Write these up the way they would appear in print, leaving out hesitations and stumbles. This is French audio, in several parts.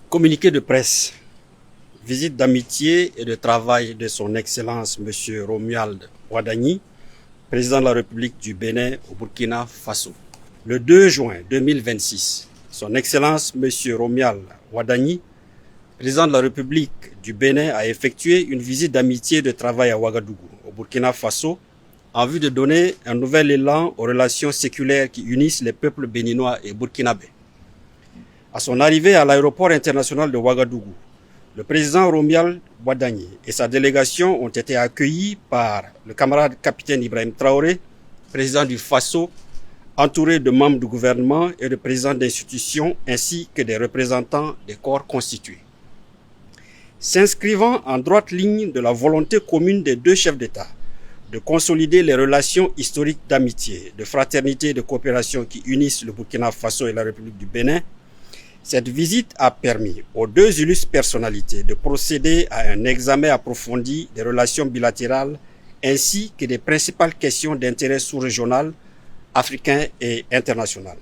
Communiqué de presse. Visite d'amitié et de travail de son Excellence M. Romuald Wadagni, président de la République du Bénin au Burkina Faso. Le 2 juin 2026, son Excellence M. Romuald Wadagni, président de la République du Bénin, a effectué une visite d'amitié et de travail à Ouagadougou, au Burkina Faso, en vue de donner un nouvel élan aux relations séculaires qui unissent les peuples béninois et burkinabés. À son arrivée à l'aéroport international de Ouagadougou, le président Romuald Wadagni et sa délégation ont été accueillis par le camarade capitaine Ibrahim Traoré, président du Faso, entouré de membres du gouvernement et de présidents d'institutions ainsi que des représentants des corps constitués. S'inscrivant en droite ligne de la volonté commune des deux chefs d'État de consolider les relations historiques d'amitié, de fraternité et de coopération qui unissent le Burkina Faso et la République du Bénin, cette visite a permis aux deux illustres personnalités de procéder à un examen approfondi des relations bilatérales ainsi que des principales questions d'intérêt sous-régional, africain et international.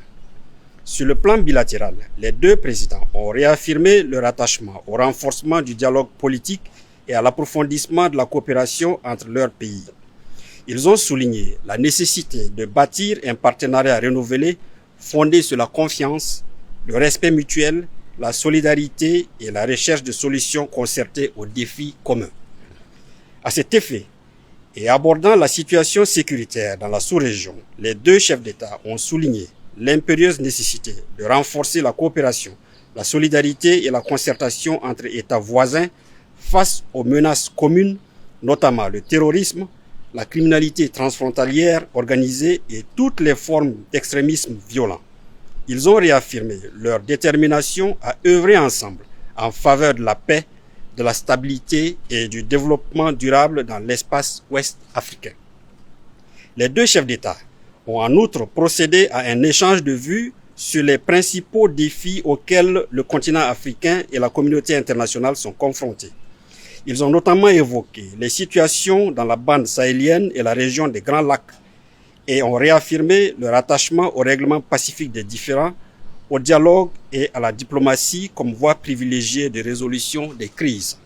Sur le plan bilatéral, les deux présidents ont réaffirmé leur attachement au renforcement du dialogue politique et à l'approfondissement de la coopération entre leurs pays. Ils ont souligné la nécessité de bâtir un partenariat renouvelé fondé sur la confiance, le respect mutuel, la solidarité et la recherche de solutions concertées aux défis communs. À cet effet, et abordant la situation sécuritaire dans la sous-région, les deux chefs d'État ont souligné l'impérieuse nécessité de renforcer la coopération, la solidarité et la concertation entre États voisins face aux menaces communes, notamment le terrorisme, la criminalité transfrontalière organisée et toutes les formes d'extrémisme violent. Ils ont réaffirmé leur détermination à œuvrer ensemble en faveur de la paix, de la stabilité et du développement durable dans l'espace ouest africain. Les deux chefs d'État ont en outre procédé à un échange de vues sur les principaux défis auxquels le continent africain et la communauté internationale sont confrontés. Ils ont notamment évoqué les situations dans la bande sahélienne et la région des Grands Lacs et ont réaffirmé leur attachement au règlement pacifique des différends, au dialogue et à la diplomatie comme voie privilégiée de résolution des crises.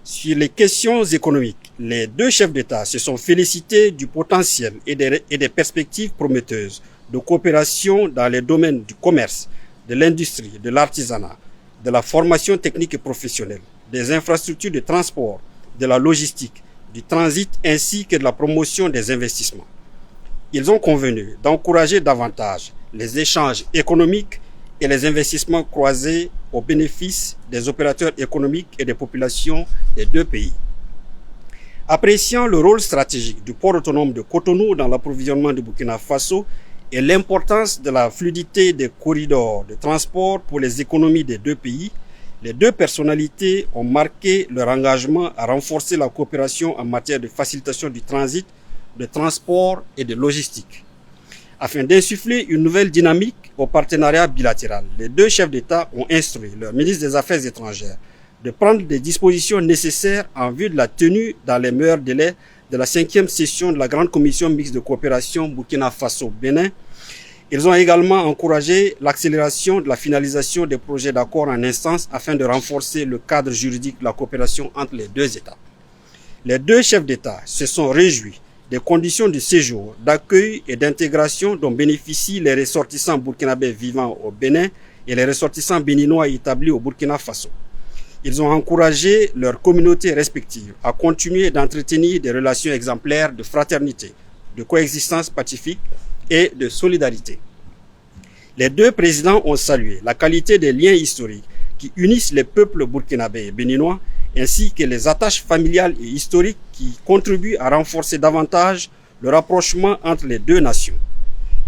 Sur les questions économiques, les deux chefs d'État se sont félicités du potentiel et des perspectives prometteuses de coopération dans les domaines du commerce, de l'industrie, de l'artisanat, de la formation technique et professionnelle, des infrastructures de transport, de la logistique, du transit ainsi que de la promotion des investissements. Ils ont convenu d'encourager davantage les échanges économiques et les investissements croisés au bénéfice des opérateurs économiques et des populations des deux pays. Appréciant le rôle stratégique du port autonome de Cotonou dans l'approvisionnement du Burkina Faso et l'importance de la fluidité des corridors de transport pour les économies des deux pays, les deux personnalités ont marqué leur engagement à renforcer la coopération en matière de facilitation du transit, de transport et de logistique. Afin d'insuffler une nouvelle dynamique au partenariat bilatéral, les deux chefs d'État ont instruit leur ministre des Affaires étrangères de prendre des dispositions nécessaires en vue de la tenue dans les meilleurs délais de la 5e session de la Grande Commission mixte de coopération Burkina Faso-Bénin. Ils ont également encouragé l'accélération de la finalisation des projets d'accord en instance afin de renforcer le cadre juridique de la coopération entre les deux États. Les deux chefs d'État se sont réjouis des conditions de séjour, d'accueil et d'intégration dont bénéficient les ressortissants burkinabés vivant au Bénin et les ressortissants béninois établis au Burkina Faso. Ils ont encouragé leurs communautés respectives à continuer d'entretenir des relations exemplaires de fraternité, de coexistence pacifique et de solidarité. Les deux présidents ont salué la qualité des liens historiques qui unissent les peuples burkinabés et béninois ainsi que les attaches familiales et historiques qui contribuent à renforcer davantage le rapprochement entre les deux nations.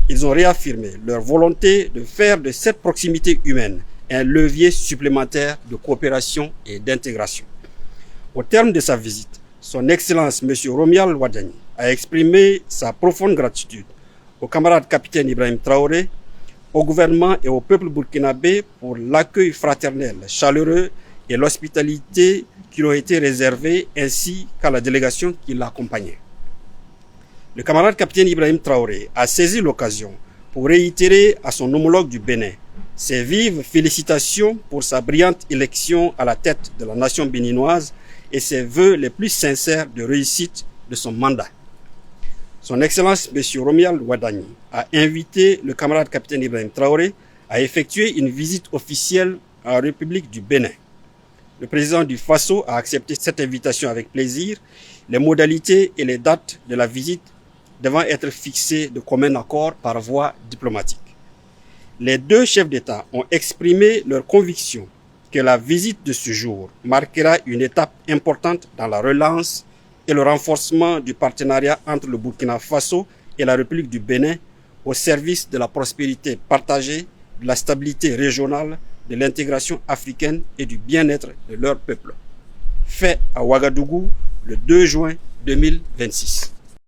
Ils ont réaffirmé leur volonté de faire de cette proximité humaine un levier supplémentaire de coopération et d'intégration. Au terme de sa visite, son Excellence M. Romuald Wadagni a exprimé sa profonde gratitude au camarade capitaine Ibrahim Traoré, au gouvernement et au peuple burkinabé pour l'accueil fraternel, chaleureux et l'hospitalité qui lui ont été réservés ainsi qu'à la délégation qui l'accompagnait. Le camarade capitaine Ibrahim Traoré a saisi l'occasion pour réitérer à son homologue du Bénin Ses vives félicitations pour sa brillante élection à la tête de la nation béninoise et ses vœux les plus sincères de réussite de son mandat. Son Excellence M. Romuald Wadagni a invité le camarade capitaine Ibrahim Traoré à effectuer une visite officielle en République du Bénin. Le président du Faso a accepté cette invitation avec plaisir, les modalités et les dates de la visite devant être fixées de commun accord par voie diplomatique. Les deux chefs d'État ont exprimé leur conviction que la visite de ce jour marquera une étape importante dans la relance et le renforcement du partenariat entre le Burkina Faso et la République du Bénin au service de la prospérité partagée, de la stabilité régionale, de l'intégration africaine et du bien-être de leur peuple. Fait à Ouagadougou le 2 juin 2026.